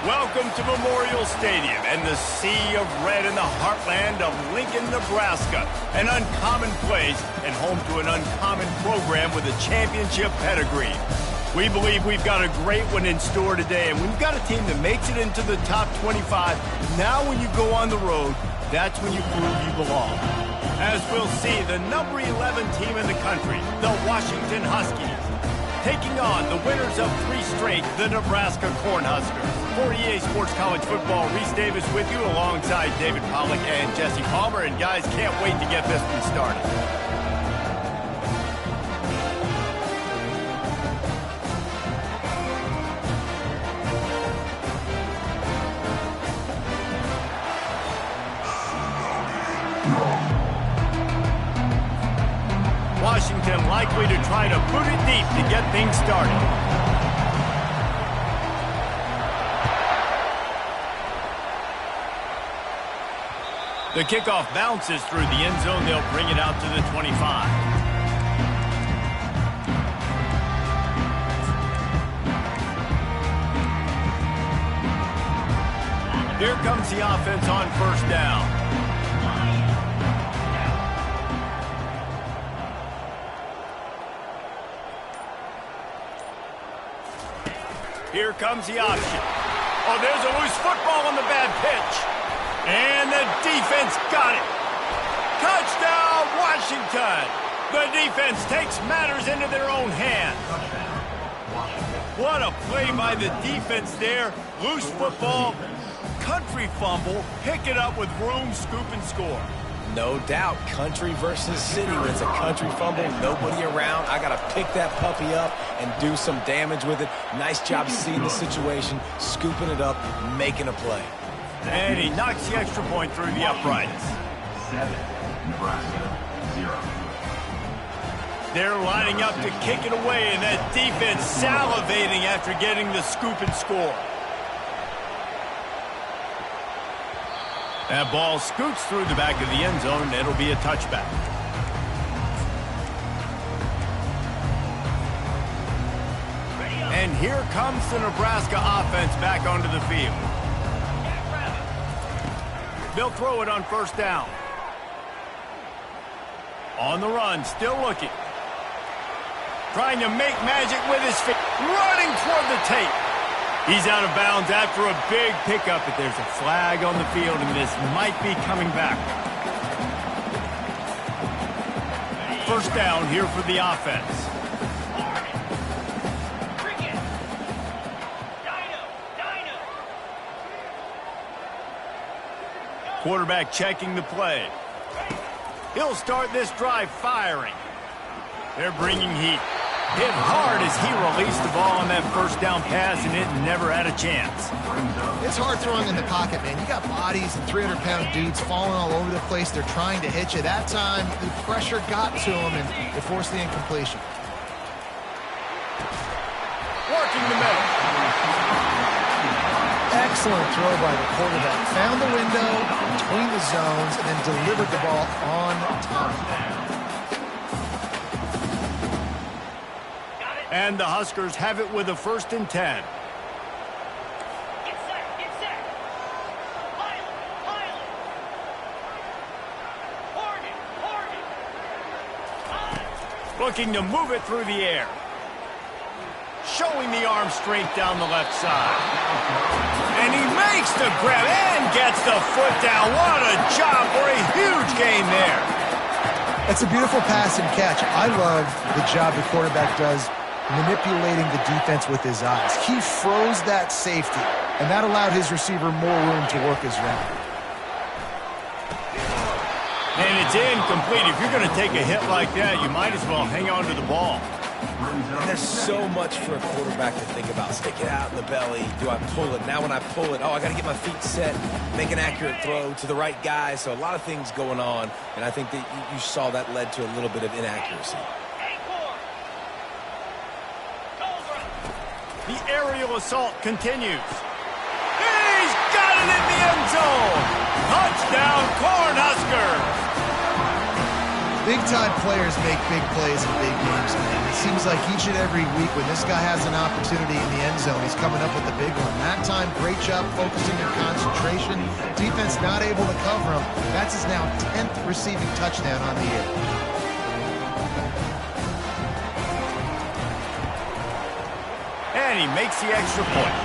Welcome to Memorial Stadium and the sea of red in the heartland of Lincoln, Nebraska. An uncommon place and home to an uncommon program with a championship pedigree. We believe we've got a great one in store today, and we've got a team that makes it into the top 25. Now when you go on the road, that's when you prove you belong. As we'll see, the number 11 team in the country, the Washington Huskies, taking on the winners of 3 straight, the Nebraska Cornhuskers. For EA Sports College Football, Reese Davis with you alongside David Pollack and Jesse Palmer. And guys, can't wait to get this one started. Washington likely to try to boot it deep to get things started. The kickoff bounces through the end zone. They'll bring it out to the 25. Here comes the offense on first down. Here comes the option. Oh, there's a loose football on the bad pitch. And the defense got it. Touchdown, Washington. The defense takes matters into their own hands. What a play by the defense there. Loose football, country fumble, pick it up with room, scoop, and score. No doubt, country versus city. When it's a country fumble, nobody around. I got to pick that puppy up and do some damage with it. Nice job seeing the situation, scooping it up, making a play. And he knocks the extra point through the uprights. 7, Nebraska, 0. They're lining up to kick it away, and that defense salivating after getting the scoop and score. That ball scoots through the back of the end zone, and it'll be a touchback. And here comes the Nebraska offense back onto the field. They'll throw it on first down. On the run, still looking. Trying to make magic with his feet. Running toward the tape. He's out of bounds after a big pickup, but there's a flag on the field, and this might be coming back. First down here for the offense. Quarterback checking the play. He'll start this drive firing. They're bringing heat. Hit hard as he released the ball on that first down pass, and it never had a chance. It's hard throwing in the pocket, man. You got bodies and 300-pound dudes falling all over the place. They're trying to hit you. That time, the pressure got to him, and it forced the incompletion. Working the middle. Excellent throw by the quarterback. Found the window between the zones and then delivered the ball on time. And the Huskers have it with a 1st and 10. Get set. Pilot. Hornet. Looking to move it through the air. Showing the arm strength down the left side. And he makes the grab and gets the foot down. What a job for a huge gain there. That's a beautiful pass and catch. I love the job the quarterback does manipulating the defense with his eyes. He froze that safety, and that allowed his receiver more room to work his route. And it's incomplete. If you're going to take a hit like that, you might as well hang on to the ball. And there's so much for a quarterback to think about. Stick it out in the belly. Do I pull it? Now when I pull it, I got to get my feet set, make an accurate throw to the right guy. So a lot of things going on, and I think that you saw that led to a little bit of inaccuracy. The aerial assault continues. He's got it in the end zone. Touchdown, Cornhuskers. Big-time players make big plays in big games, man. It seems like each and every week when this guy has an opportunity in the end zone, he's coming up with the big one. That time, great job focusing your concentration. Defense not able to cover him. That's his now 10th receiving touchdown on the year. And he makes the extra point.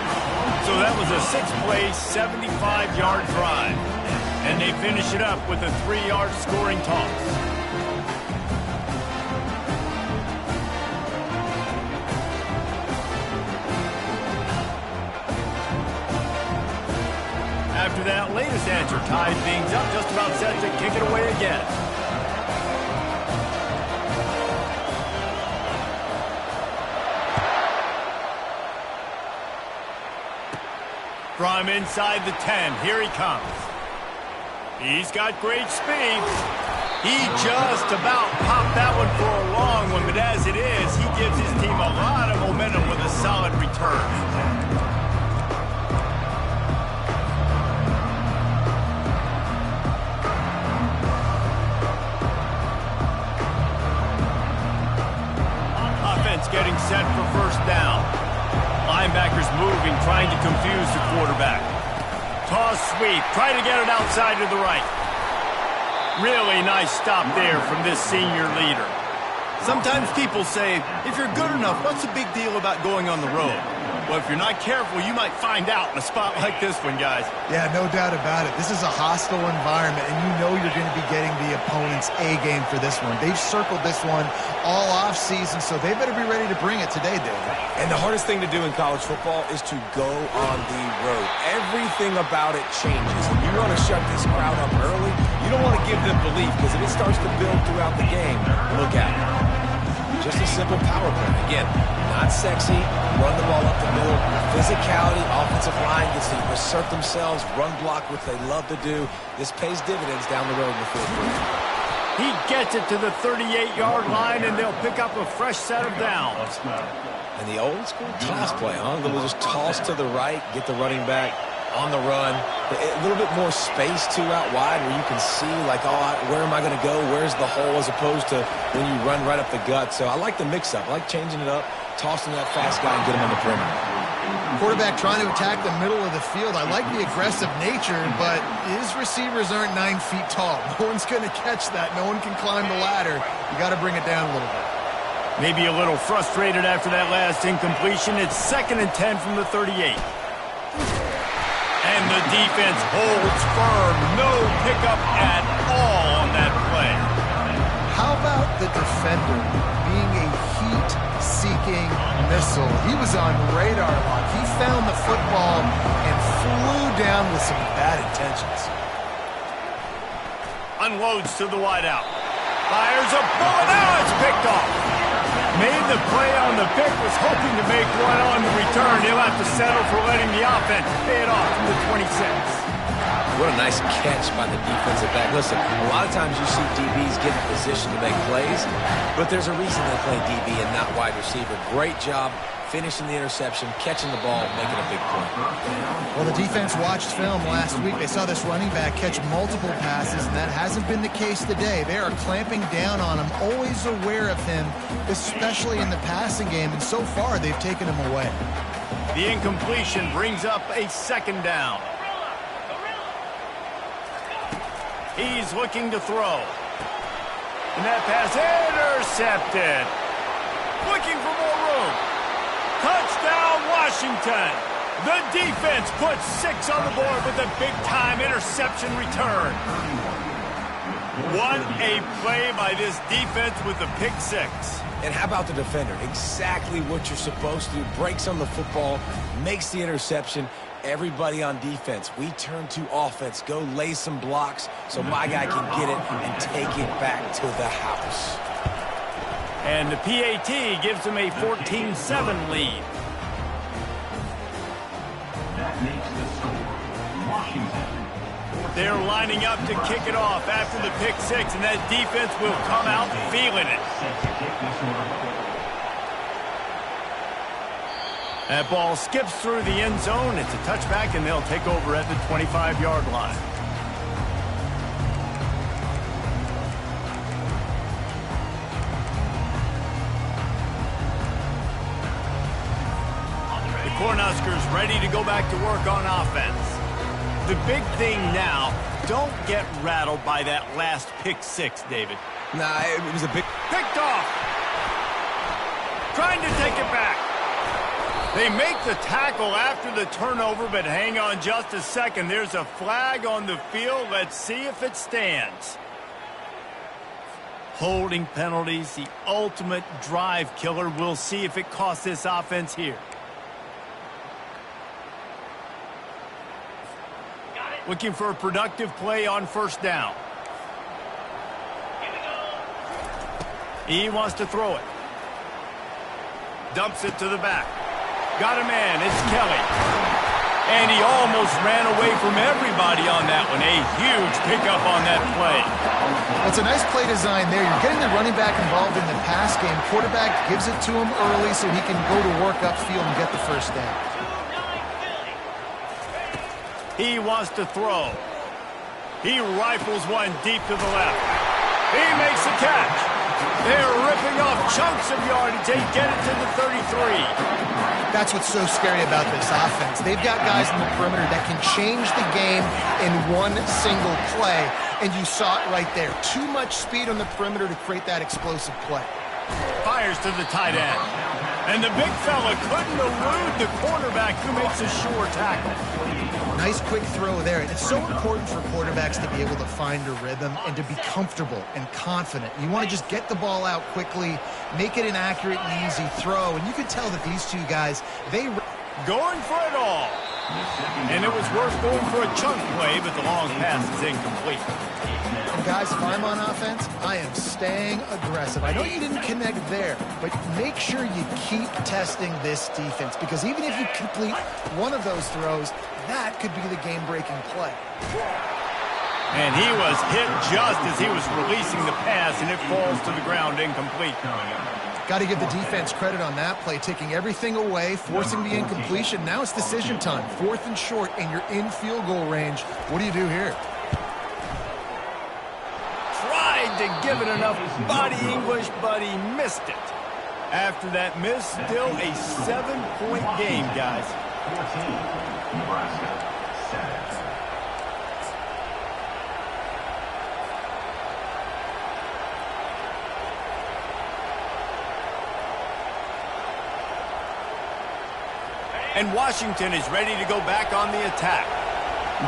So that was a 6-play, 75-yard drive. And they finish it up with a 3-yard scoring toss. After that latest answer tied things up, just about set to kick it away again. From inside the 10, here he comes. He's got great speed. He just about popped that one for a long one, but as it is, he gives his team a lot of momentum with a solid return. Offense getting set for first down. Linebackers moving, trying to confuse the quarterback. Toss sweep, try to get it outside to the right. Really nice stop there from this senior leader. Sometimes people say, if you're good enough, what's the big deal about going on the road? Well, if you're not careful, you might find out in a spot like this one, guys. Yeah, no doubt about it. This is a hostile environment, and you know you're going to be getting the opponent's A game for this one. They've circled this one all offseason, so they better be ready to bring it today, David. And the hardest thing to do in college football is to go on the road. Everything about it changes. And you want to shut this crowd up early. You don't want to give them belief, because if it starts to build throughout the game, look out. Just a simple power play. Again, not sexy, run the ball up the middle. Physicality, offensive line gets to assert themselves, run block, which they love to do. This pays dividends down the road in the fourth quarter. He gets it to the 38-yard line, and they'll pick up a fresh set of downs. And the old school toss play, huh? They'll just toss to the right, get the running back on the run. A little bit more space, too, out wide where you can see, like, oh, where am I going to go? Where's the hole, as opposed to when you run right up the gut. So I like the mix-up. I like changing it up, tossing that fast guy and get him on the perimeter. Quarterback trying to attack the middle of the field. I like the aggressive nature, but his receivers aren't 9 feet tall. No one's going to catch that. No one can climb the ladder. You got to bring it down a little bit. Maybe a little frustrated after that last incompletion. It's 2nd and 10 from the 38. And the defense holds firm. No pickup at all on that play. How about the defender being a heat-seeking missile? He was on radar lock. He found the football and flew down with some bad intentions. Unloads to the wideout. Fires a bullet. Now it's picked off. Made the play on the pick, was hoping to make one on the return. He'll have to settle for letting the offense pay it off from the 26. What a nice catch by the defensive back. Listen, a lot of times you see DBs get in position to make plays, but there's a reason they play DB and not wide receiver. Great job finishing the interception, catching the ball, making a big play. Well, the defense watched film last week. They saw this running back catch multiple passes, and that hasn't been the case today. They are clamping down on him, always aware of him, especially in the passing game, and so far they've taken him away. The incompletion brings up a 2nd down. He's looking to throw. And that pass intercepted. Looking for more room. Touchdown, Washington. The defense puts 6 on the board with a big-time interception return. What a play by this defense with the pick 6. And how about the defender? Exactly what you're supposed to do. Breaks on the football, makes the interception. Everybody on defense, we turn to offense. Go lay some blocks so my guy can get it and take it back to the house. And the PAT gives them a 14-7 lead. That makes the score Washington. They're lining up to kick it off after the pick 6, and that defense will come out feeling it. That ball skips through the end zone. It's a touchback, and they'll take over at the 25-yard line. ready to go back to work on offense. The big thing now, don't get rattled by that last pick six, David. Nah, it was a big... Picked off. Trying to take it back. They make the tackle after the turnover, but hang on just a second. There's a flag on the field. Let's see if it stands. Holding penalties, the ultimate drive killer. We'll see if it costs this offense here. Looking for a productive play on first down. He wants to throw it. Dumps it to the back. Got a man. It's Kelly. And he almost ran away from everybody on that one. A huge pickup on that play. Well, it's a nice play design there. You're getting the running back involved in the pass game. Quarterback gives it to him early so he can go to work upfield and get the first down. He wants to throw. He rifles one deep to the left. He makes the catch. They're ripping off chunks of yardage. They get it to the 33. That's what's so scary about this offense. They've got guys in the perimeter that can change the game in one single play, and you saw it right there. Too much speed on the perimeter to create that explosive play. Fires to the tight end. And the big fella couldn't elude the cornerback who makes a sure tackle. Nice quick throw there. And it's so important for quarterbacks to be able to find a rhythm and to be comfortable and confident. You want to just get the ball out quickly, make it an accurate and easy throw. And you can tell that these two guys, they... Going for it all. And it was worth going for a chunk play, but the long pass is incomplete. And guys, if I'm on offense, I am staying aggressive. I know you didn't connect there, but make sure you keep testing this defense, because even if you complete one of those throws, that could be the game-breaking play. And he was hit just as he was releasing the pass, and it falls to the ground incomplete. Got to give the defense credit on that play, taking everything away, forcing the incompletion. Now it's decision time. 4th and short, and you're in field goal range. What do you do here? Tried to give it enough body English, but he missed it. After that miss, still a 7-point game, guys. 14, Nebraska, 7. And Washington is ready to go back on the attack.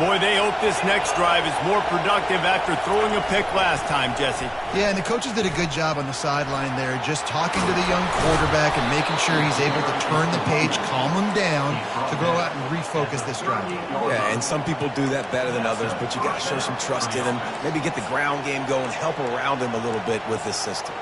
Boy, they hope this next drive is more productive after throwing a pick last time, Jesse. Yeah, and the coaches did a good job on the sideline there, just talking to the young quarterback and making sure he's able to turn the page, calm him down, to go out and refocus this drive. Yeah, and some people do that better than others, but you got to show some trust in him. Maybe get the ground game going, help around him a little bit with this system.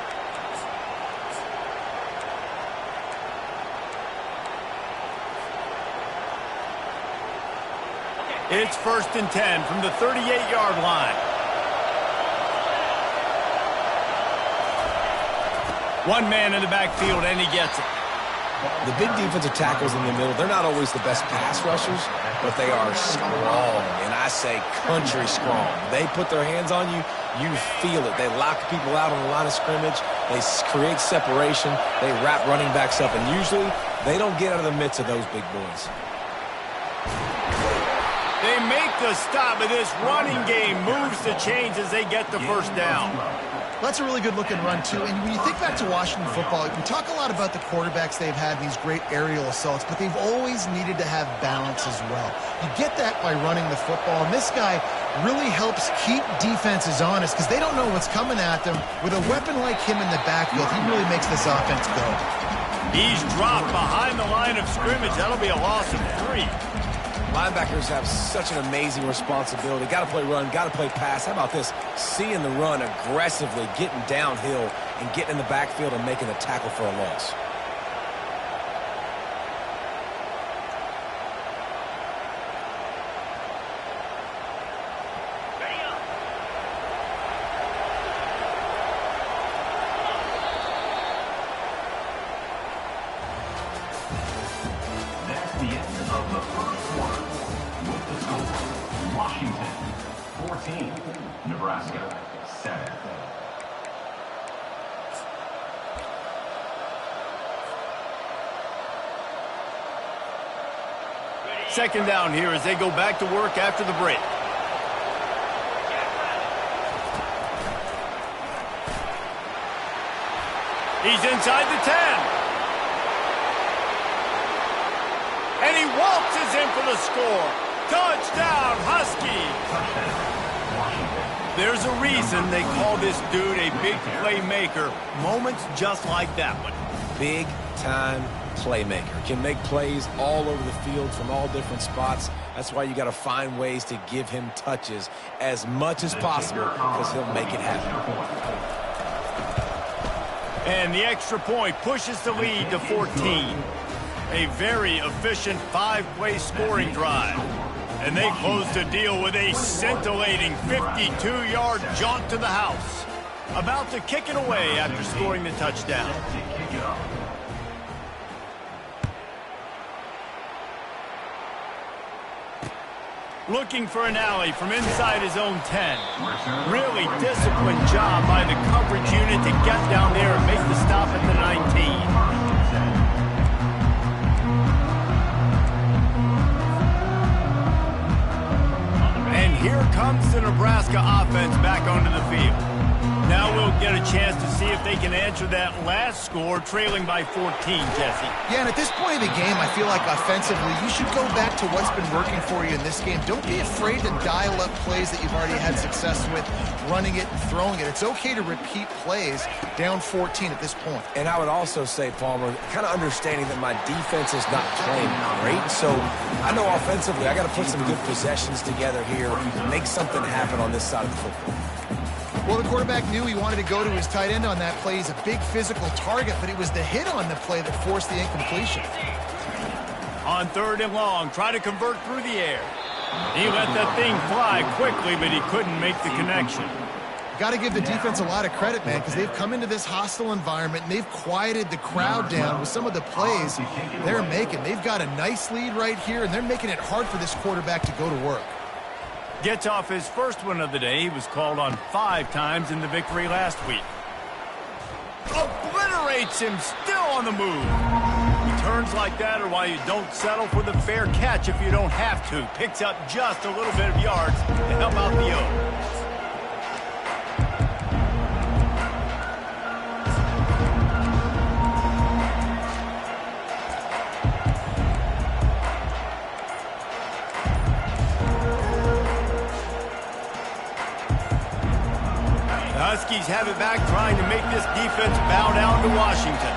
It's 1st and 10 from the 38-yard line. One man in the backfield, and he gets it. The big defensive tackles in the middle, they're not always the best pass rushers, but they are strong, and I say country strong. They put their hands on you, you feel it. They lock people out on the line of scrimmage. They create separation. They wrap running backs up, and usually they don't get out of the midst of those big boys. They make the stop, but this running game moves the chains as they get the first down. That's a really good-looking run, too. And when you think back to Washington football, we talk a lot about the quarterbacks they've had in these great aerial assaults, but they've always needed to have balance as well. You get that by running the football, and this guy really helps keep defenses honest because they don't know what's coming at them. With a weapon like him in the backfield, he really makes this offense go. He's dropped behind the line of scrimmage. That'll be a loss of 3. Linebackers have such an amazing responsibility. Got to play run, got to play pass. How about this? Seeing the run aggressively, getting downhill, and getting in the backfield and making a tackle for a loss. That's the end of the first quarter. With the score, Washington 14, Nebraska 7. Second down here as they go back to work after the break. He's inside the 10. And he waltzes in for the score. Touchdown, Husky. There's a reason they call this dude a big playmaker. Moments just like that one. Big-time playmaker. Can make plays all over the field from all different spots. That's why you got to find ways to give him touches as much as possible because he'll make it happen. And the extra point pushes the lead to 14. A very efficient 5-play scoring drive. And they close the deal with a scintillating 52-yard jaunt to the house. About to kick it away after scoring the touchdown. Looking for an alley from inside his own 10. Really disciplined job by the coverage unit to get down there and make the stop at the 19. And here comes the Nebraska offense back onto the field. Now we'll get a chance to see if they can answer that last score, trailing by 14, Jesse. Yeah, and at this point of the game, I feel like offensively, you should go back to what's been working for you in this game. Don't be afraid to dial up plays that you've already had success with, running it and throwing it. It's okay to repeat plays down 14 at this point. And I would also say, Palmer, kind of understanding that my defense is not playing great. So I know offensively I got to put some good possessions together here, make something happen on this side of the football. Well, the quarterback knew he wanted to go to his tight end on that play. He's a big physical target, but it was the hit on the play that forced the incompletion. On 3rd and long, try to convert through the air. He let that thing fly quickly, but he couldn't make the connection. Got to give the defense a lot of credit, man, because they've come into this hostile environment, and they've quieted the crowd down with some of the plays they're making. They've got a nice lead right here, and they're making it hard for this quarterback to go to work. Gets off his first one of the day. He was called on 5 times in the victory last week. Obliterates him, still on the move. Returns like that are why you don't settle for the fair catch if you don't have to. Picks up just a little bit of yards to help out the O. Huskies have it back, trying to make this defense bow down to Washington.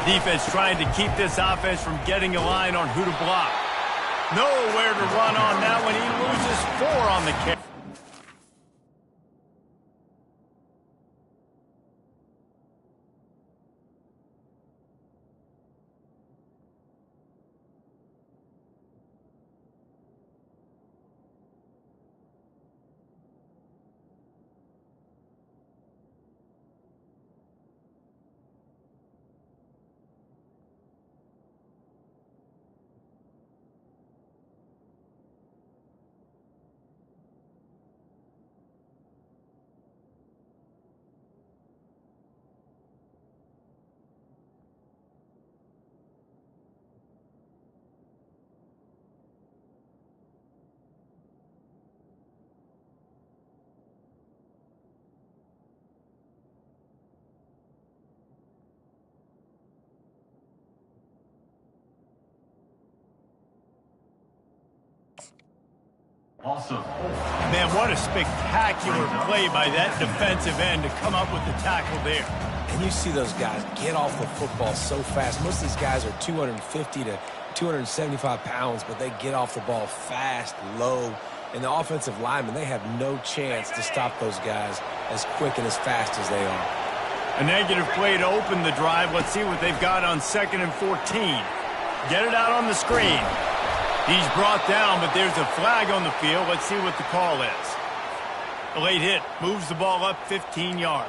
Defense trying to keep this offense from getting a line on who to block. Nowhere to run on that when he loses 4 on the carry. Also, Man, what a spectacular play by that defensive end to come up with the tackle there. And you see those guys get off the football so fast. Most of these guys are 250 to 275 pounds, but they get off the ball fast, low. And the offensive linemen, they have no chance to stop those guys as quick and as fast as they are. A negative play to open the drive. Let's see what they've got on 2nd and 14. Get it out on the screen. He's brought down, but there's a flag on the field. Let's see what the call is. A late hit moves the ball up 15 yards.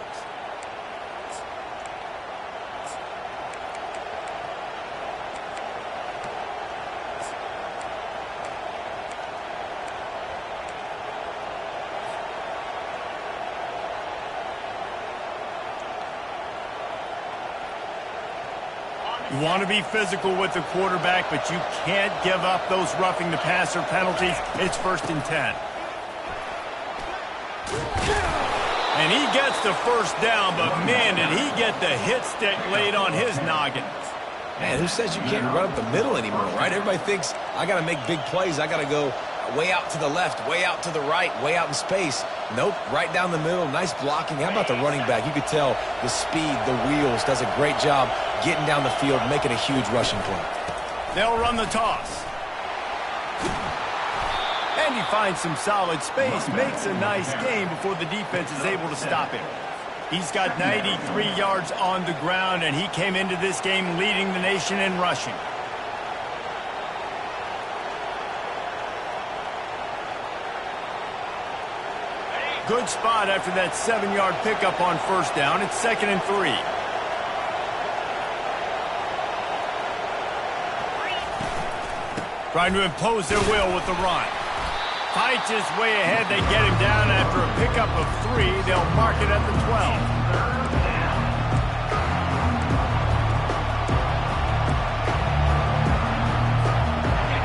You want to be physical with the quarterback, but you can't give up those roughing the passer penalties. It's 1st and 10. And he gets the first down, but man, did he get the hit stick laid on his noggin. Man, who says you can't run up the middle anymore, right? Everybody thinks I got to make big plays. I got to go way out to the left, way out to the right, way out in space. Nope, right down the middle. Nice blocking. How about the running back? You could tell the speed, the wheels, does a great job getting down the field, making a huge rushing play. They'll run the toss. And he finds some solid space, makes a nice gain before the defense is able to stop him. He's got 93 yards on the ground, and he came into this game leading the nation in rushing. Good spot after that 7-yard pickup on 1st down. It's 2nd and 3. Trying to impose their will with the run. Fights his way ahead. They get him down after a pickup of 3. They'll mark it at the 12.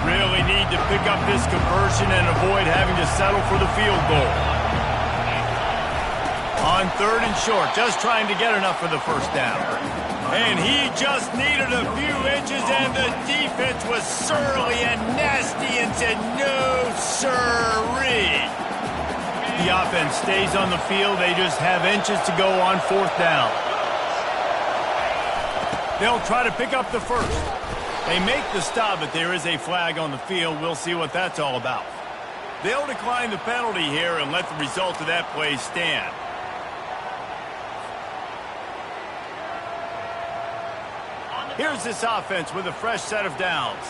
Really need to pick up this conversion and avoid having to settle for the field goal. On 3rd and short, just trying to get enough for the 1st down. And he just needed a few inches, and the defense was surly and nasty and said, no, sirree. The offense stays on the field. They just have inches to go on 4th down. They'll try to pick up the 1st. They make the stop, but there is a flag on the field. We'll see what that's all about. They'll decline the penalty here and let the result of that play stand. Here's this offense with a fresh set of downs.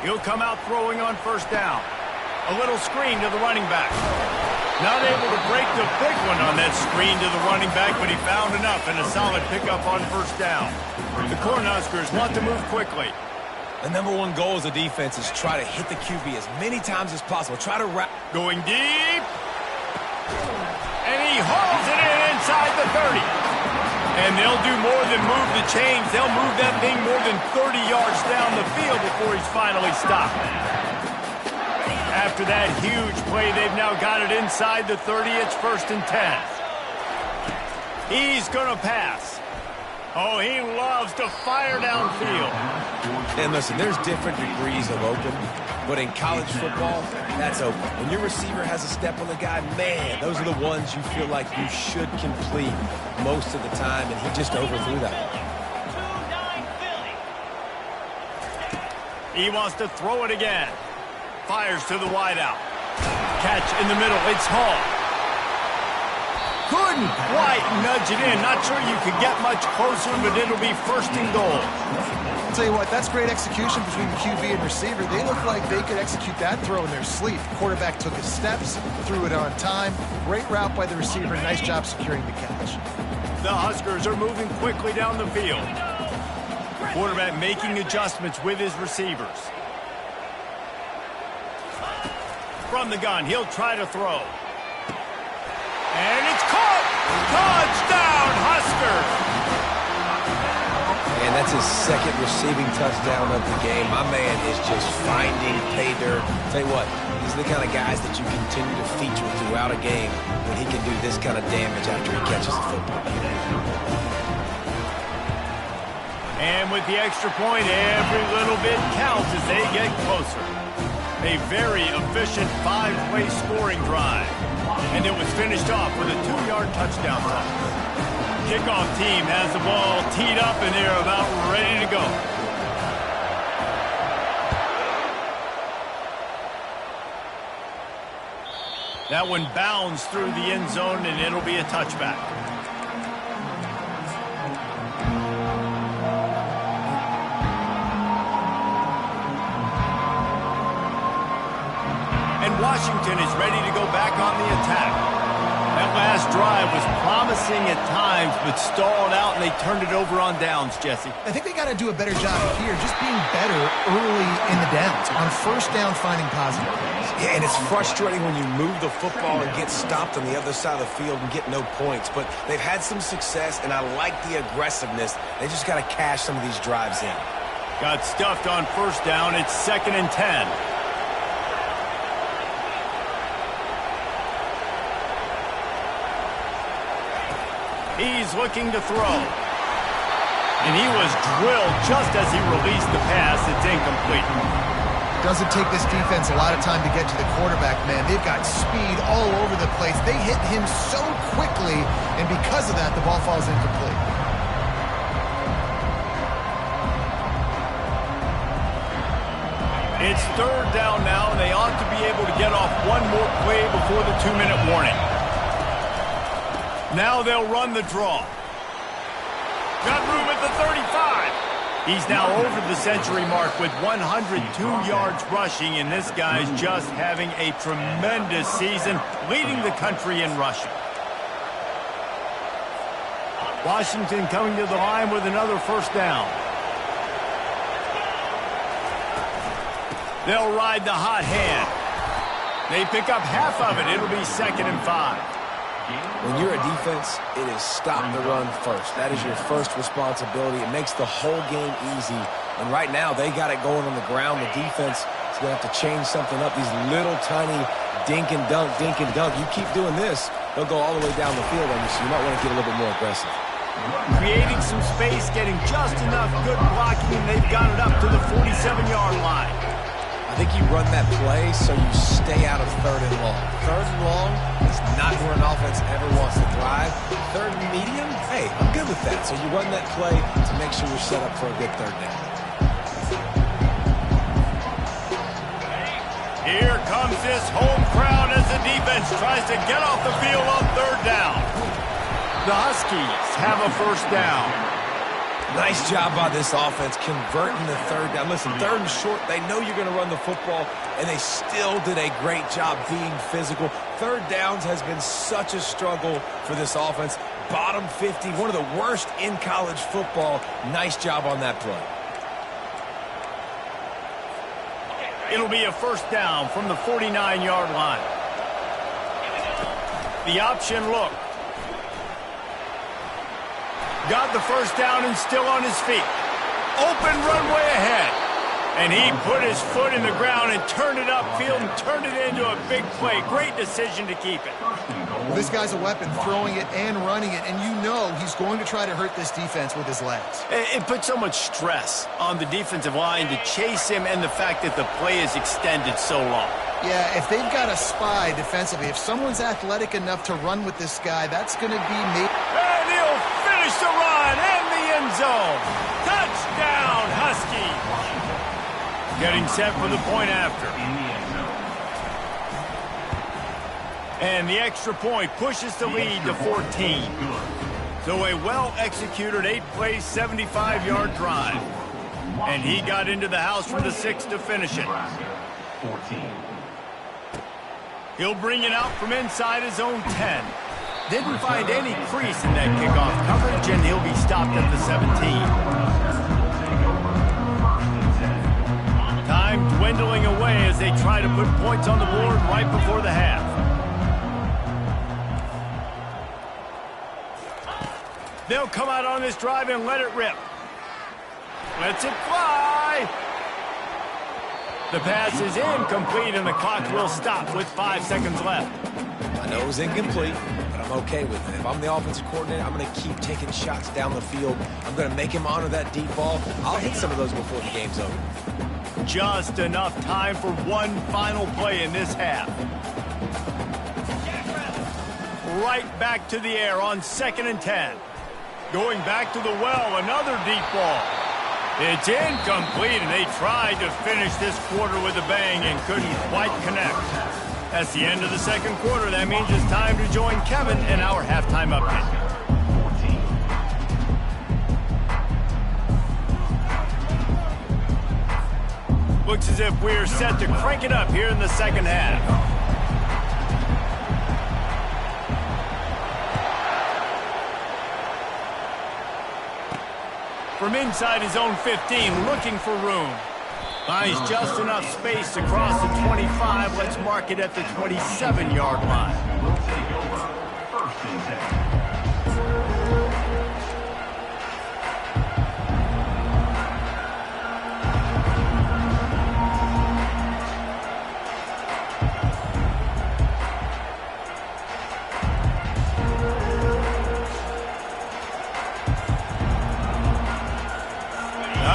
He'll come out throwing on 1st down. A little screen to the running back. Not able to break the big one on that screen to the running back, but he found enough and a solid pickup on 1st down. The Cornhuskers want to move quickly. The #1 goal as a defense is try to hit the QB as many times as possible. Try to wrap. Going deep. And he hauls it in inside the 30. And they'll do more than move the chains. They'll move that thing more than 30 yards down the field before he's finally stopped. After that huge play, they've now got it inside the 30. It's 1st and 10. He's going to pass. Oh, he loves to fire downfield. And listen, there's different degrees of open, but in college football, that's open. When your receiver has a step on the guy, man, those are the ones you feel like you should complete most of the time, and he just overthrew that one. He wants to throw it again. Fires to the wideout. Catch in the middle. It's Hall. Couldn't quite nudge it in. Not sure you could get much closer, but it'll be 1st and goal. I'll tell you what, that's great execution between the QB and receiver. They look like they could execute that throw in their sleep. The quarterback took his steps, threw it on time. Great route by the receiver. Nice job securing the catch. The Huskers are moving quickly down the field. Quarterback making adjustments with his receivers. From the gun, he'll try to throw. And it's caught! Touchdown, Huskers! And that's his 2nd receiving touchdown of the game. My man is just finding pay dirt. Tell you what, these are the kind of guys that you continue to feature throughout a game when he can do this kind of damage after he catches the football. And with the extra point, every little bit counts as they get closer. A very efficient 5-play scoring drive. And it was finished off with a 2-yard touchdown run. Kickoff team has the ball teed up, and they're about ready to go. That one bounds through the end zone, and it'll be a touchback. Washington is ready to go back on the attack. That last drive was promising at times, but stalled out, and they turned it over on downs, Jesse. I think they got to do a better job here, just being better early in the downs. On first down, finding positive. Yeah, and it's frustrating when you move the football and get stopped on the other side of the field and get no points. But they've had some success, and I like the aggressiveness. They just got to cash some of these drives in. Got stuffed on first down. It's 2nd and 10. He's looking to throw. And he was drilled just as he released the pass. It's incomplete. Doesn't take this defense a lot of time to get to the quarterback, man. They've got speed all over the place. They hit him so quickly, and because of that, the ball falls incomplete. It's 3rd down now, and they ought to be able to get off one more play before the 2-minute warning. Now they'll run the draw. Got room at the 35. He's now over the century mark with 102 yards rushing, and this guy's just having a tremendous season, leading the country in rushing. Washington coming to the line with another first down. They'll ride the hot hand. They pick up half of it. It'll be 2nd and 5. When you're a defense, it is stop the run first. That is your first responsibility. It makes the whole game easy. And right now, they got it going on the ground. The defense is going to have to change something up. These little tiny dink and dunk, dink and dunk. You keep doing this, they'll go all the way down the field on you, so you might want to get a little bit more aggressive. Creating some space, getting just enough good blocking, and they've got it up to the 47-yard line. I think you run that play so you stay out of 3rd and long. 3rd and long is not where an offense ever wants to thrive. 3rd and medium, hey, I'm good with that. So you run that play to make sure you're set up for a good 3rd down. Here comes this home crowd as the defense tries to get off the field on 3rd down. The Huskies have a first down. Nice job by this offense converting the 3rd down. Listen, 3rd and short, they know you're going to run the football, and they still did a great job being physical. 3rd downs has been such a struggle for this offense. Bottom 50, one of the worst in college football. Nice job on that play. It'll be a first down from the 49-yard line. The option look. Got the first down and still on his feet. Open runway ahead. And he put his foot in the ground and turned it upfield and turned it into a big play. Great decision to keep it. Well, this guy's a weapon, throwing it and running it, and you know he's going to try to hurt this defense with his legs. It puts so much stress on the defensive line to chase him, and the fact that the play is extended so long. Yeah, if they've got a spy defensively, if someone's athletic enough to run with this guy, that's going to be me. And he'll finish the run and the end zone. Touchdown, Huskies. Getting set for the point after. And the extra point pushes the lead to 14. So a well-executed 8-play, 75-yard drive. And he got into the house for the 6 to finish it. 14. He'll bring it out from inside his own 10. Didn't find any crease in that kickoff coverage, and he'll be stopped at the 17. Time dwindling away as they try to put points on the board right before the half. They'll come out on this drive and let it rip. Lets it fly. The pass is incomplete, and the clock will stop with 5 seconds left. I know it was incomplete, but I'm okay with it. If I'm the offensive coordinator, I'm going to keep taking shots down the field. I'm going to make him honor that deep ball. I'll hit some of those before the game's over. Just enough time for one final play in this half. Right back to the air on 2nd and 10. Going back to the well, another deep ball. It's incomplete, and they tried to finish this quarter with a bang and couldn't quite connect. That's the end of the second quarter. That means it's time to join Kevin in our halftime update. Looks as if we're set to crank it up here in the second half. From inside his own 15, looking for room. Finds just enough space to cross the 25. Let's mark it at the 27-yard line. Will take over. 1st and 10.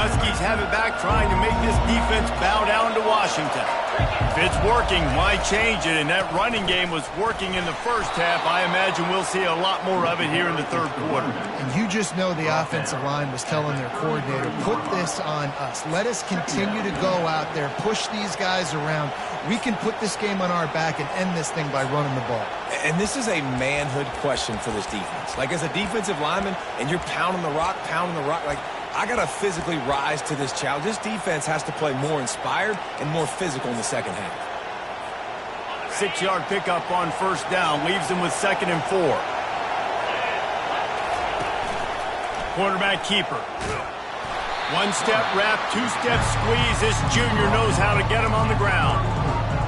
Huskies have it back, trying to make this defense bow down to Washington. If it's working, why change it? And that running game was working in the first half. I imagine we'll see a lot more of it here in the third quarter. And you just know the offensive line was telling their coordinator, put this on us. Let us continue to go out there, push these guys around. We can put this game on our back and end this thing by running the ball. And this is a manhood question for this defense. Like, as a defensive lineman, and you're pounding the rock, like, I got to physically rise to this challenge. This defense has to play more inspired and more physical in the second half. 6-yard pickup on first down leaves them with 2nd and 4. Quarterback keeper. 1-step wrap, 2-step squeeze. This junior knows how to get him on the ground.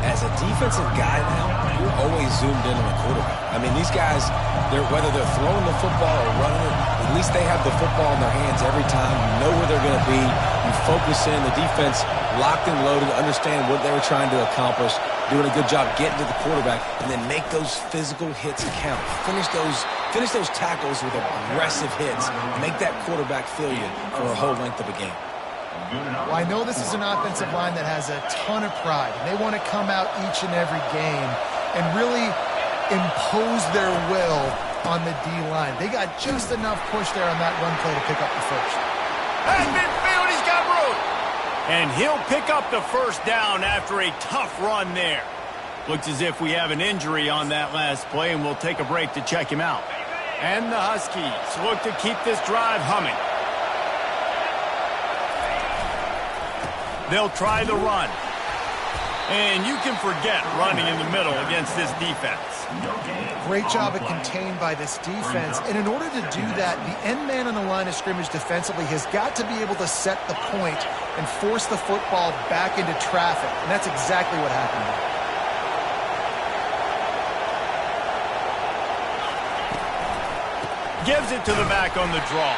As a defensive guy now, you're always zoomed in on the quarterback. I mean, these guys, whether they're throwing the football or running it, at least they have the football in their hands every time. You know where they're going to be. You focus in. The defense locked and loaded, understand what they were trying to accomplish, doing a good job getting to the quarterback, and then make those physical hits count. Finish those tackles with aggressive hits. Make that quarterback feel you for a whole length of a game. Well, I know this is an offensive line that has a ton of pride. They want to come out each and every game and really impose their will on the D-line. They got just enough push there on that run play to pick up the first. Has midfield, he's got room. And he'll pick up the first down after a tough run there. Looks as if we have an injury on that last play, and we'll take a break to check him out. And the Huskies look to keep this drive humming. They'll try the run. And you can forget running in the middle against this defense. Great job at contained by this defense. And in order to do that, the end man on the line of scrimmage defensively has got to be able to set the point and force the football back into traffic. And that's exactly what happened there. Gives it to the back on the draw.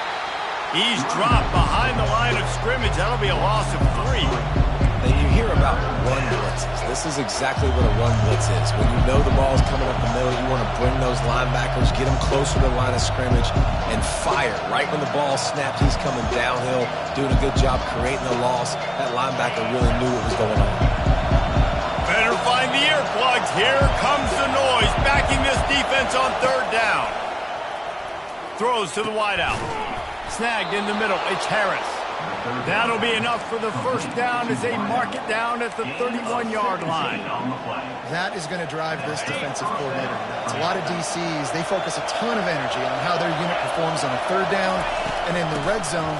He's dropped behind the line of scrimmage. That'll be a loss of 3. Now, you hear about run blitzes. This is exactly what a run blitz is. When you know the ball is coming up the middle, you want to bring those linebackers, get them closer to the line of scrimmage, and fire. Right when the ball snapped, he's coming downhill, doing a good job creating the loss. That linebacker really knew what was going on. Better find the earplugs. Here comes the noise, backing this defense on 3rd down. Throws to the wideout. Snagged in the middle. It's Harris. That'll be enough for the first down as they mark it down at the 31-yard line. That is going to drive this defensive coordinator nuts. A lot of DCs, they focus a ton of energy on how their unit performs on a 3rd down and in the red zone.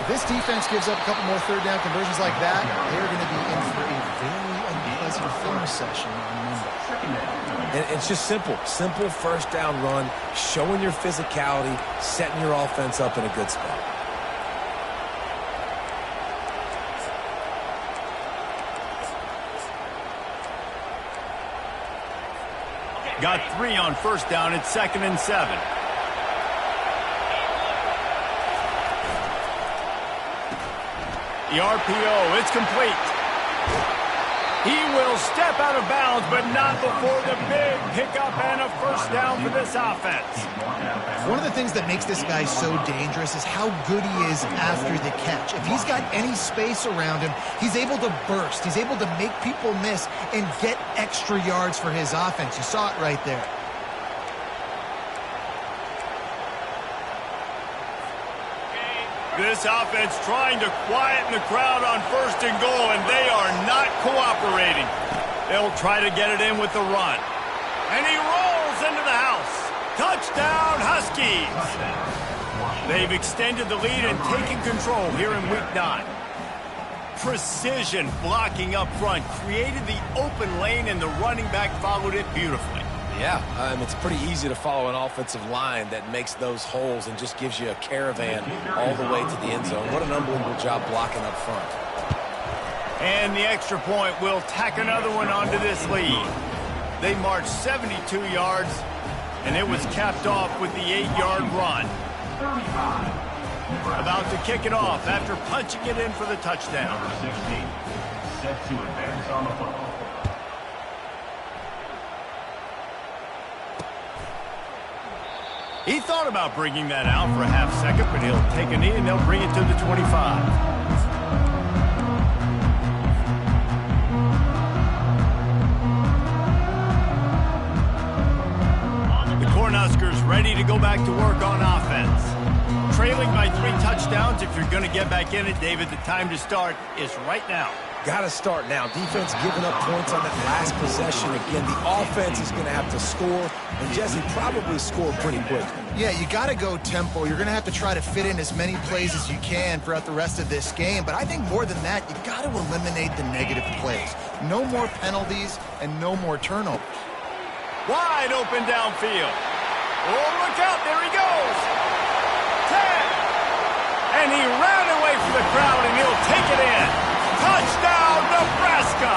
If this defense gives up a couple more 3rd down conversions like that, they're going to be in for a very unpleasant film session on Monday. And it's just simple 1st down run, showing your physicality, setting your offense up in a good spot. Got 3 on first down. It's 2nd and 7. The RPO, it's complete. He will step out of bounds, but not before the big pickup and a first down for this offense. One of the things that makes this guy so dangerous is how good he is after the catch. If he's got any space around him, he's able to burst. He's able to make people miss and get extra yards for his offense. You saw it right there. This offense trying to quieten the crowd on 1st and goal, and they are not cooperating. They'll try to get it in with the run. And he rolls into the house. Touchdown, Huskies! They've extended the lead and taken control here in Week 9. Precision blocking up front, created the open lane, and the running back followed it beautifully. Yeah, it's pretty easy to follow an offensive line that makes those holes and just gives you a caravan all the way to the end zone. What an unbelievable job blocking up front. And the extra point will tack another one onto this lead. They marched 72 yards, and it was capped off with the 8-yard run. 35. About to kick it off after punching it in for the touchdown. Number 16, set to advance on the football. He thought about bringing that out for a half second, but he'll take a knee and they'll bring it to the 25. Cornhuskers ready to go back to work on offense. Trailing by 3 touchdowns. If you're going to get back in it, David, the time to start is right now. Got to start now. Defense giving up points on that last possession. Again, the offense is going to have to score, and Jesse probably score pretty quick. Yeah, you got to go tempo. You're going to have to try to fit in as many plays as you can throughout the rest of this game. But I think more than that, you got to eliminate the negative plays. No more penalties and no more turnovers. Wide open downfield. Oh, look out. There he goes. 10. And he ran away from the crowd, and he'll take it in. Touchdown, Nebraska.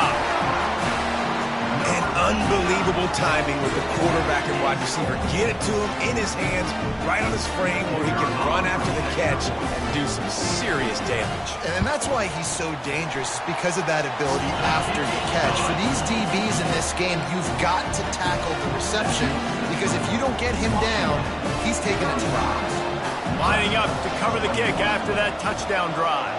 And unbelievable timing with the quarterback and wide receiver. Get it to him in his hands, right on his frame, where he can run after the catch and do some serious damage. And that's why he's so dangerous, because of that ability after the catch. For these DBs in this game, you've got to tackle the reception, because if you don't get him down, he's taking it to the house. Lining up to cover the kick after that touchdown drive.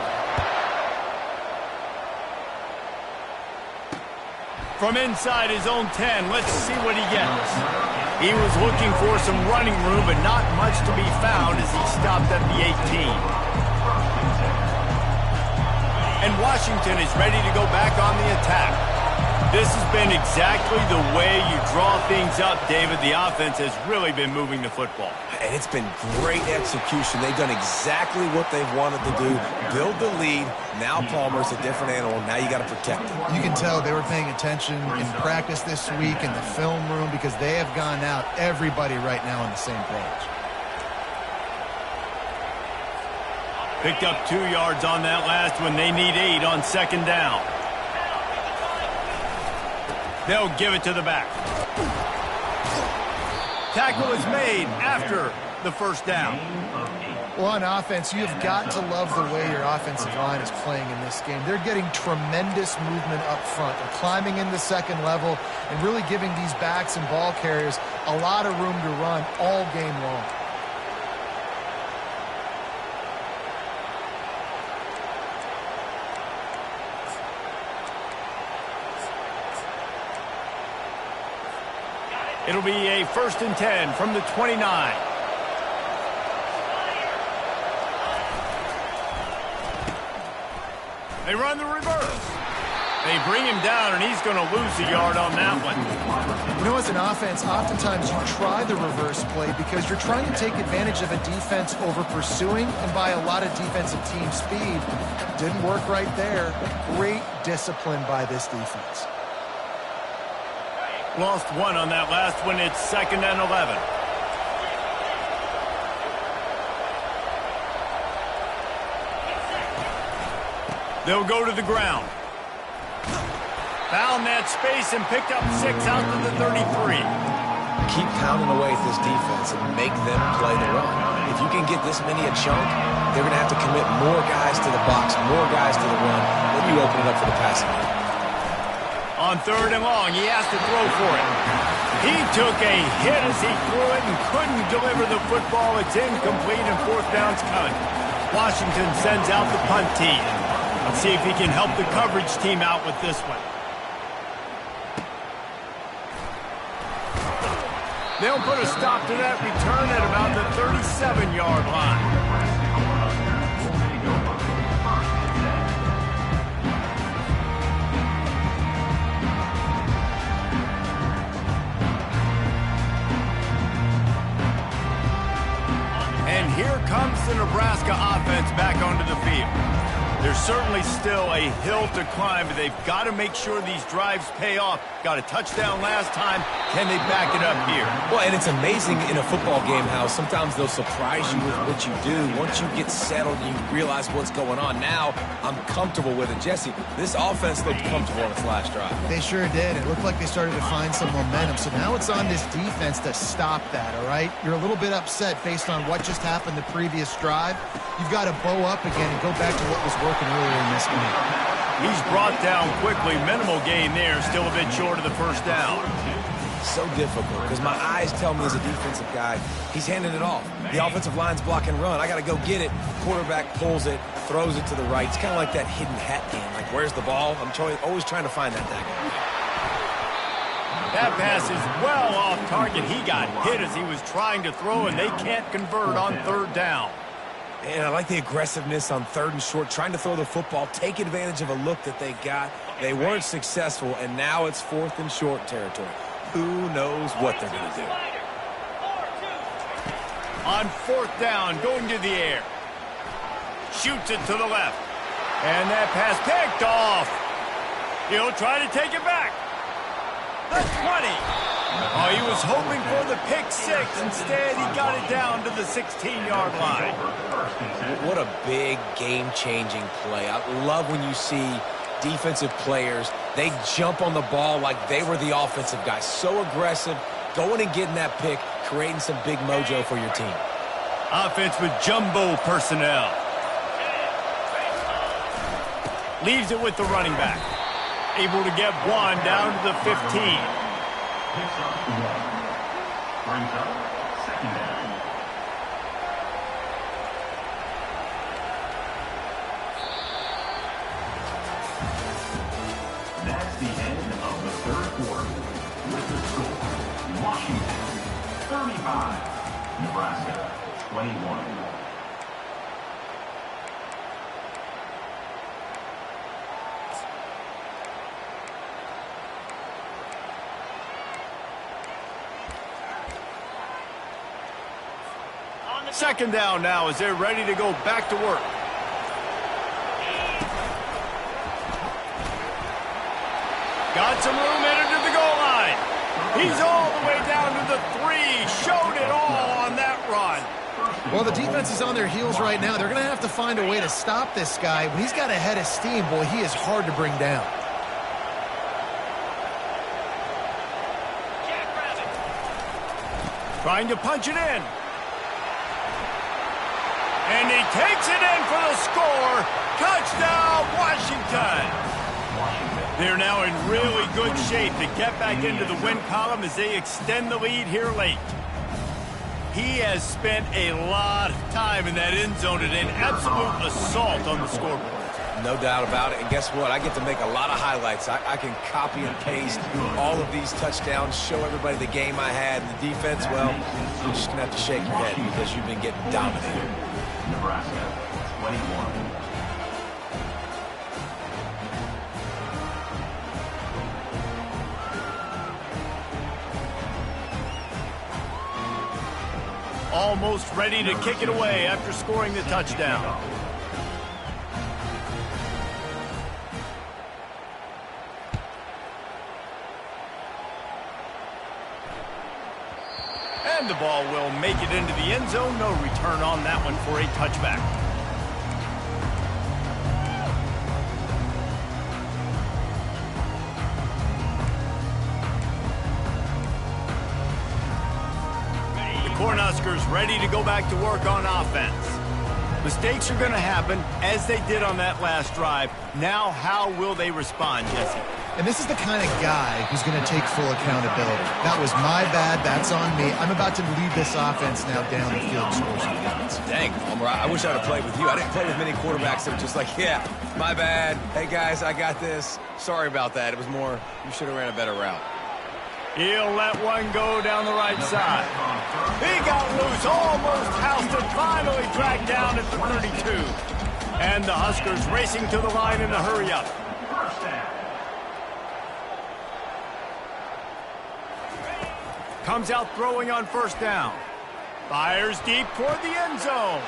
From inside his own 10, let's see what he gets. He was looking for some running room, but not much to be found as he stopped at the 18. And Washington is ready to go back on the attack. This has been exactly the way you draw things up, David. The offense has really been moving the football. And it's been great execution. They've done exactly what they've wanted to do. Build the lead. Now Palmer's a different animal. Now you got to protect him. You can tell they were paying attention in practice this week in the film room, because they have gone out, everybody right now on the same page. Picked up 2 yards on that last one. They need 8 on second down. They'll give it to the back. Tackle is made after the first down. Well, on offense, you've got to love the way your offensive line is playing in this game. They're getting tremendous movement up front. They're climbing in the second level and really giving these backs and ball carriers a lot of room to run all game long. It'll be a 1st and 10 from the 29. They run the reverse. They bring him down, and he's going to lose a yard on that one. You know, as an offense, oftentimes you try the reverse play because you're trying to take advantage of a defense over pursuing and by a lot of defensive team speed. Didn't work right there. Great discipline by this defense. Lost 1 on that last one. It's 2nd and 11. They'll go to the ground. Found that space and picked up 6 out to the 33. Keep pounding away at this defense and make them play the run. If you can get this many a chunk, they're going to have to commit more guys to the box, more guys to the run. Then you open it up for the passing game. On 3rd and long, he has to throw for it. He took a hit as he threw it and couldn't deliver the football. It's incomplete and 4th down's coming. Washington sends out the punt team. Let's see if he can help the coverage team out with this one. They'll put a stop to that return at about the 37-yard line. And here comes the Nebraska offense back onto the field. There's certainly still a hill to climb, but they've got to make sure these drives pay off. Got a touchdown last time. Can they back it up here? Well, and it's amazing in a football game how sometimes they'll surprise you with what you do. Once you get settled, you realize what's going on. Now, I'm comfortable with it. Jesse, this offense looked comfortable on its last drive. They sure did. It looked like they started to find some momentum. So now it's on this defense to stop that, all right? You're a little bit upset based on what just happened the previous drive. You've got to bow up again and go back to what was working earlier in this game. He's brought down quickly. Minimal gain there. Still a bit short of the first down. So difficult because my eyes tell me as a defensive guy, he's handing it off. The offensive line's block and run. I got to go get it. Quarterback pulls it, throws it to the right. It's kind of like that hidden hat game. Like, where's the ball? I'm always trying to find that dagger. That pass is well off target. He got hit as he was trying to throw, and they can't convert on third down. And I like the aggressiveness on third and short, trying to throw the football, take advantage of a look that they got. They weren't successful, and now it's fourth and short territory. Who knows what they're going to do? On fourth down, going to the air. Shoots it to the left. And that pass picked off. He'll try to take it back. The 20. Oh, he was hoping for the pick six. Instead, he got it down to the 16-yard line. What a big game-changing play. I love when you see defensive players, they jump on the ball like they were the offensive guy. So aggressive, going and getting that pick, creating some big mojo for your team. Offense with jumbo personnel. Leaves it with the running back. Able to get one down to the 15. Picks up one. Brings up second down. That's the end of the third quarter. With the score, Washington 35, Nebraska 21. Second down now as they're ready to go back to work. Got some room, entered to the goal line. He's all the way down to the 3. Showed it all on that run. Well, the defense is on their heels right now. They're going to have to find a way to stop this guy. When he's got a head of steam, boy, he is hard to bring down. Trying to punch it in. And he takes it in for the score. Touchdown, Washington. They're now in really good shape to get back into the win column as they extend the lead here late. He has spent a lot of time in that end zone and an absolute assault on the scoreboard. No doubt about it. And guess what? I get to make a lot of highlights. I can copy and paste all of these touchdowns, show everybody the game I had. And the defense, well, you're just going to have to shake your head because you've been getting dominated. Nebraska 21. Almost ready to kick it away after scoring the touchdown. And the ball will make it into the end zone. No return on that one for a touchback. The Cornhuskers ready to go back to work on offense. Mistakes are going to happen as they did on that last drive. Now, how will they respond, Jesse? And this is the kind of guy who's going to take full accountability. That was my bad. That's on me. I'm about to lead this offense now down the field and score some points. Dang, Homer, I wish I would have played with you. I didn't play with many quarterbacks that were just like, yeah, my bad. Hey, guys, I got this. Sorry about that. It was more, you should have ran a better route. He'll let one go down the right side. He got loose, almost housed it, finally dragged down at the 32. And the Huskers racing to the line in a hurry up. First down. Comes out throwing on first down. Fires deep toward the end zone.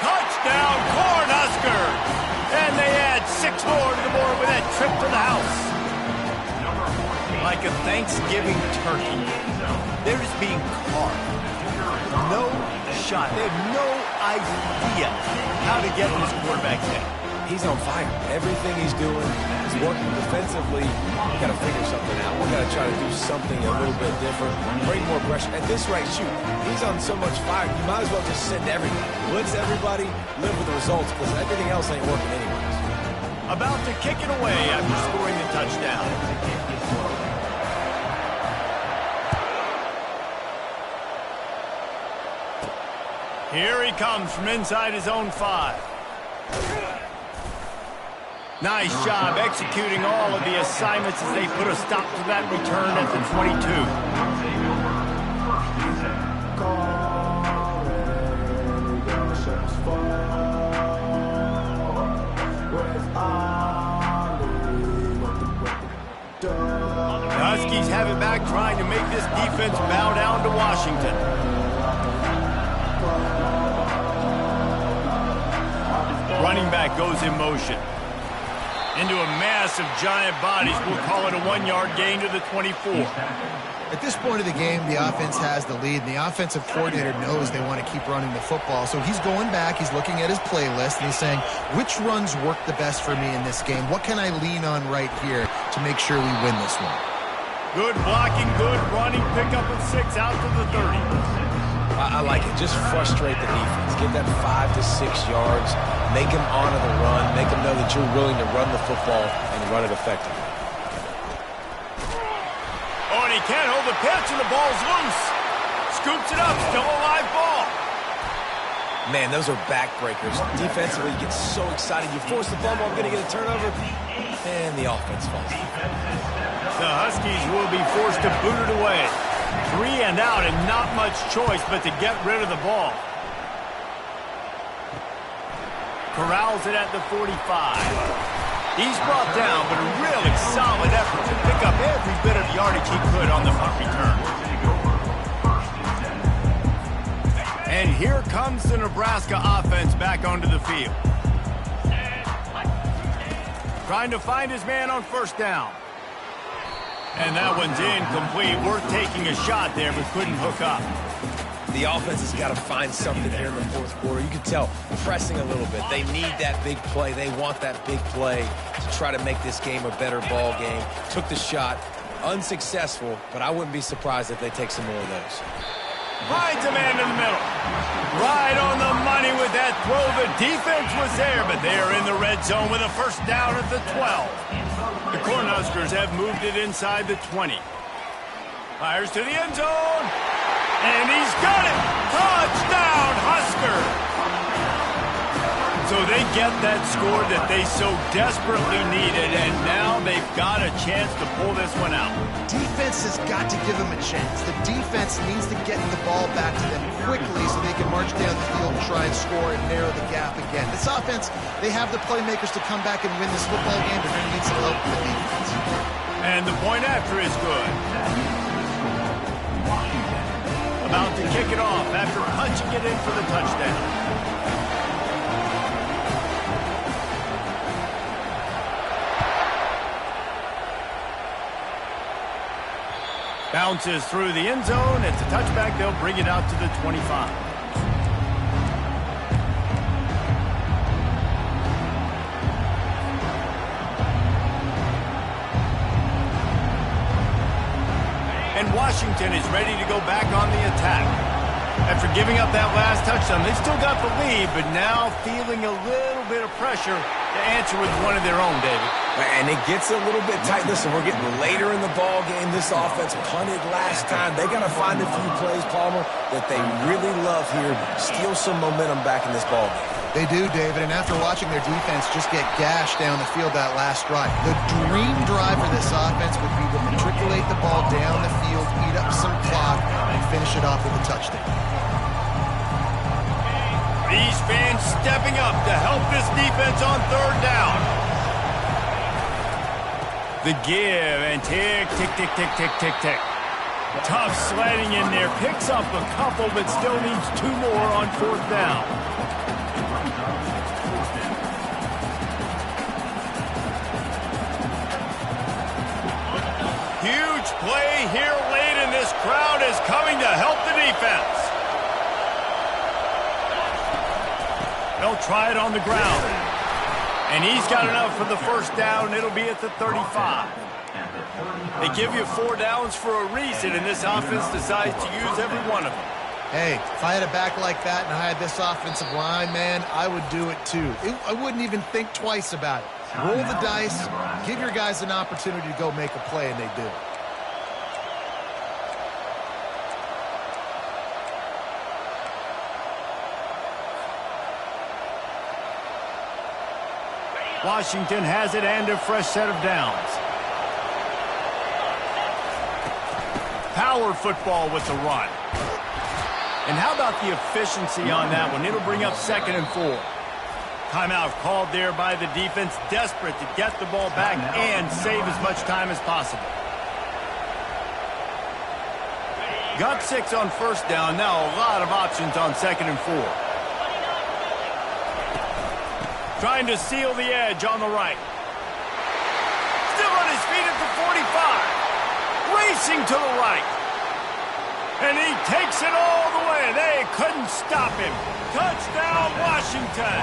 Touchdown, Cornhuskers! And they add 6 more to the board with that trip to the house. Like a Thanksgiving turkey, they're just being carved. No shot. They have no idea how to get in this quarterback's head. He's on fire. Everything he's doing is working defensively. We got to figure something out. We got to try to do something a little bit different. Bring more pressure. At this rate, shoot, he's on so much fire. You might as well just send everybody. Blitz everybody, live with the results, because everything else ain't working anyways. About to kick it away after scoring the touchdown. Here he comes from inside his own 5. Nice job executing all of the assignments as they put a stop to that return at the 22. The Huskies have it back, trying to make this defense bow down to Washington. Running back goes in motion. Into a mass of giant bodies. We'll call it a 1-yard gain to the 24. At this point of the game, the offense has the lead, and the offensive coordinator knows they want to keep running the football. So he's going back, he's looking at his playlist, and he's saying, which runs work the best for me in this game? What can I lean on right here to make sure we win this one? Good blocking, good running, pickup of 6 out to the 30. I like it. Just frustrate the defense. Give them 5 to 6 yards. Make them honor the run. Make them know that you're willing to run the football and run it effectively. Oh, and he can't hold the pitch, and the ball's loose. Scoops it up. Still a live ball. Man, those are backbreakers. Defensively, you get so excited. You force the fumble. I'm going to get a turnover. And the offense falls. The Huskies will be forced to boot it away. 3 and out, and not much choice but to get rid of the ball. Corrals it at the 45. He's brought down, but a really solid effort to pick up every bit of yardage he could on the punt return. And here comes the Nebraska offense back onto the field. Trying to find his man on first down. And that one's incomplete. Worth taking a shot there, but couldn't hook up. The offense has got to find something here in the fourth quarter. You can tell, pressing a little bit. They need that big play. They want that big play to try to make this game a better ball game. Took the shot, unsuccessful, but I wouldn't be surprised if they take some more of those. Finds a man in the middle. Right on the money with that throw. The defense was there, but they are in the red zone with a first down at the 12. The Cornhuskers have moved it inside the 20. Fires to the end zone. And he's got it! Touchdown, Husker! So they get that score that they so desperately needed, and now they've got a chance to pull this one out. Defense has got to give them a chance. The defense needs to get the ball back to them quickly so they can march down the field and try and score and narrow the gap again. This offense, they have the playmakers to come back and win this football game, but they're going to need some help from the defense. And the point after is good. About to kick it off after punching it in for the touchdown. Bounces through the end zone. It's a touchback. They'll bring it out to the 25. And Washington is ready to go back on the attack. After giving up that last touchdown, they've still got the lead, but now feeling a little bit of pressure to answer with one of their own, David. And it gets a little bit tight. Listen, we're getting later in the ball game. This offense punted last time. They got to find a few plays, Palmer, that they really love here. Steal some momentum back in this ball game. They do, David, and after watching their defense just get gashed down the field that last drive, the dream drive for this offense would be to matriculate the ball down the field, eat up some clock, and finish it off with a touchdown. These fans stepping up to help this defense on third down. The give and tick, tick, tick, tick, tick, tick, tick. Tough sledding in there. Picks up a couple, but still needs 2 more on fourth down. Huge play here late, and this crowd is coming to help the defense. They'll try it on the ground. And he's got enough for the first down. It'll be at the 35. They give you 4 downs for a reason, and this offense decides to use every one of them. Hey, if I had a back like that and I had this offensive line, man, I would do it too. I wouldn't even think twice about it. Roll the dice, give your guys an opportunity to go make a play, and they do. Washington has it and a fresh set of downs. Power football with the run. And how about the efficiency on that one? It'll bring up 2nd and 4. Timeout called there by the defense, desperate to get the ball back and save as much time as possible. Got 6 on first down. Now a lot of options on 2nd and 4. Trying to seal the edge on the right. Still on his feet at the 45. Racing to the right. And he takes it all the way. They couldn't stop him. Touchdown, Washington.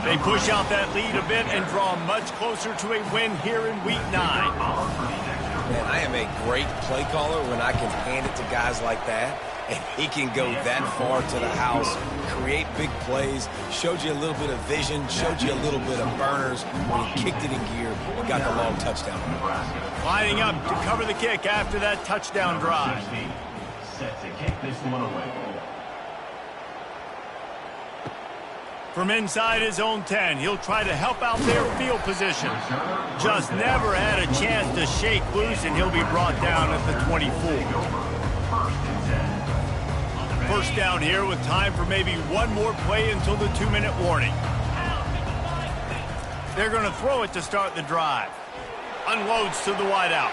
They push out that lead a bit and draw much closer to a win here in Week 9. Man, I am a great play caller when I can hand it to guys like that. And he can go that far to the house, create big plays, showed you a little bit of vision, showed you a little bit of burners when he kicked it in gear and got the long touchdown. Lining up to cover the kick after that touchdown drive. Set to kick this one away. From inside his own 10, he'll try to help out their field position. Just never had a chance to shake loose, and he'll be brought down at the 24. First down here with time for maybe one more play until the 2-minute warning. They're going to throw it to start the drive. Unloads to the wideout.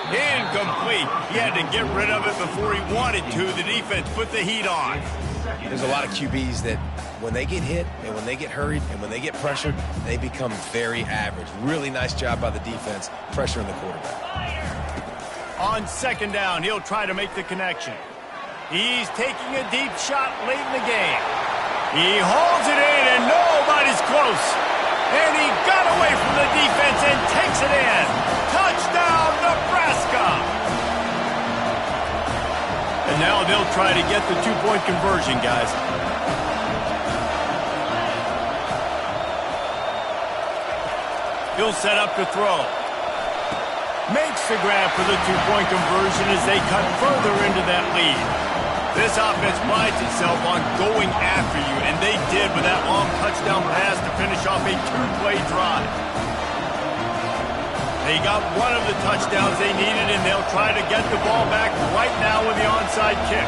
Incomplete. He had to get rid of it before he wanted to. The defense put the heat on. There's a lot of QBs that when they get hit and when they get hurried and when they get pressured, they become very average. Really nice job by the defense pressuring the quarterback. On 2nd down, he'll try to make the connection. He's taking a deep shot late in the game. He holds it in, and nobody's close. And he got away from the defense and takes it in. Touchdown, Nebraska! And now they'll try to get the 2-point conversion, guys. He'll set up to throw. Makes the grab for the 2-point conversion as they cut further into that lead. This offense prides itself on going after you, and they did with that long touchdown pass to finish off a 2-play drive. They got one of the touchdowns they needed, and they'll try to get the ball back right now with the onside kick.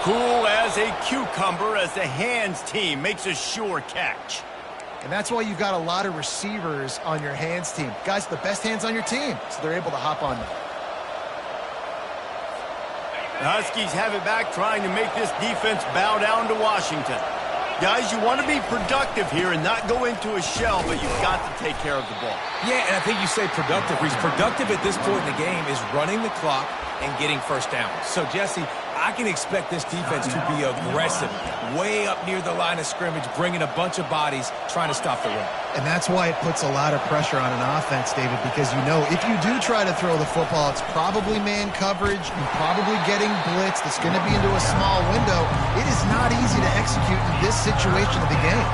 Cool as a cucumber as the hands team makes a sure catch. And that's why you've got a lot of receivers on your hands team. Guys, the best hands on your team, so they're able to hop on them. The Huskies have it back, trying to make this defense bow down to Washington. Guys, you want to be productive here and not go into a shell, but you've got to take care of the ball. Yeah, and I think you say productive. He's productive at this point in the game is running the clock and getting first down. So, Jesse, I can expect this defense to be aggressive, way up near the line of scrimmage, bringing a bunch of bodies, trying to stop the run. And that's why it puts a lot of pressure on an offense, David, because you know if you do try to throw the football, it's probably man coverage, you're probably getting blitzed, it's going to be into a small window. It is not easy to execute in this situation of the game.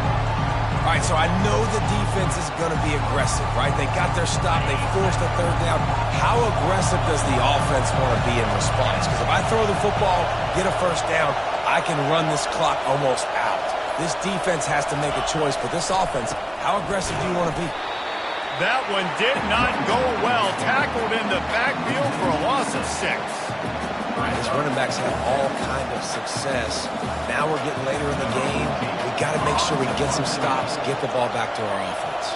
All right, so I know the defense is going to be aggressive, right? They got their stop. They forced a 3rd down. How aggressive does the offense want to be in response? Because if I throw the football, get a first down, I can run this clock almost out. This defense has to make a choice, but this offense, how aggressive do you want to be? That one did not go well. Tackled in the backfield for a loss of 6. His running backs have all kind of success. Now we're getting later in the game. We got to make sure we get some stops, get the ball back to our offense.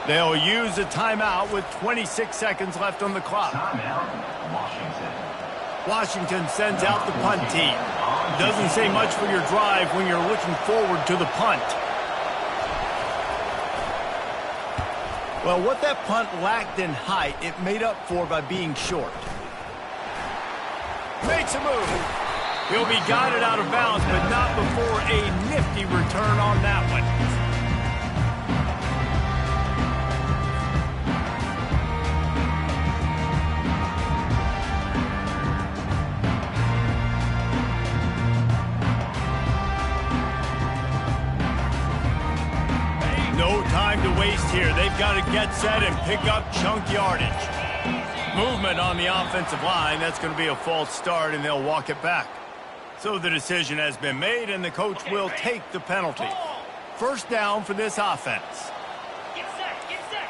They'll use a timeout with 26 seconds left on the clock. Timeout, Washington. Washington sends out the punt team. Doesn't say much for your drive when you're looking forward to the punt. Well, what that punt lacked in height, it made up for by being short. Makes a move. He'll be guided out of bounds, but not before a nifty return on that one. No time to waste here. They've got to get set and pick up chunk yardage. Movement on the offensive line. That's going to be a false start, and they'll walk it back. So the decision has been made, and the coach will take the penalty. First down for this offense. Get set, get set.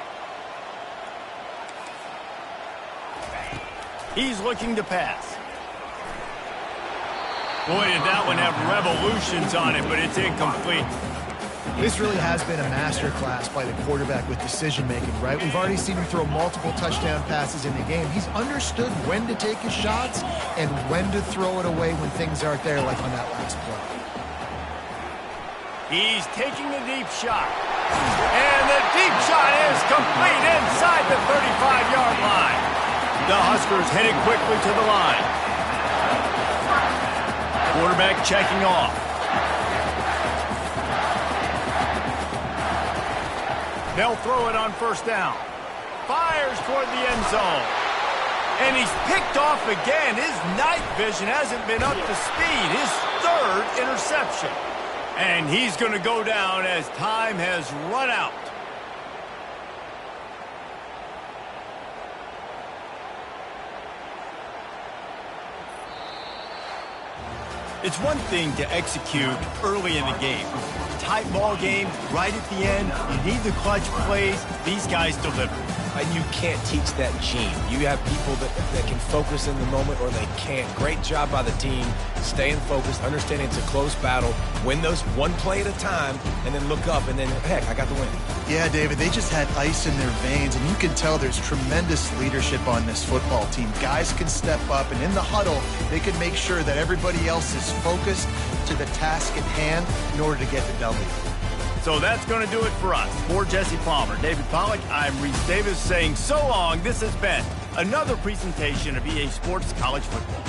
He's looking to pass. Boy, did that one have revolutions on it, but it's incomplete. This really has been a masterclass by the quarterback with decision-making, right? We've already seen him throw multiple touchdown passes in the game. He's understood when to take his shots and when to throw it away when things aren't there, like on that last play. He's taking a deep shot. And the deep shot is complete inside the 35-yard line. The Huskers headed quickly to the line. Quarterback checking off. They'll throw it on first down. Fires toward the end zone. And he's picked off again. His night vision hasn't been up to speed. His third interception. And he's going to go down as time has run out. It's one thing to execute early in the game. Tight ball game, right at the end. You need the clutch plays. These guys deliver. And you can't teach that gene. You have people that can focus in the moment or they can't. Great job by the team, staying focused, understanding it's a close battle, win those one play at a time, and then look up, and then, heck, I got the win. Yeah, David, they just had ice in their veins, and you can tell there's tremendous leadership on this football team. Guys can step up, and in the huddle, they can make sure that everybody else is focused to the task at hand in order to get the W. So that's going to do it for us. For Jesse Palmer, David Pollack, I'm Reese Davis saying so long. This has been another presentation of EA Sports College Football.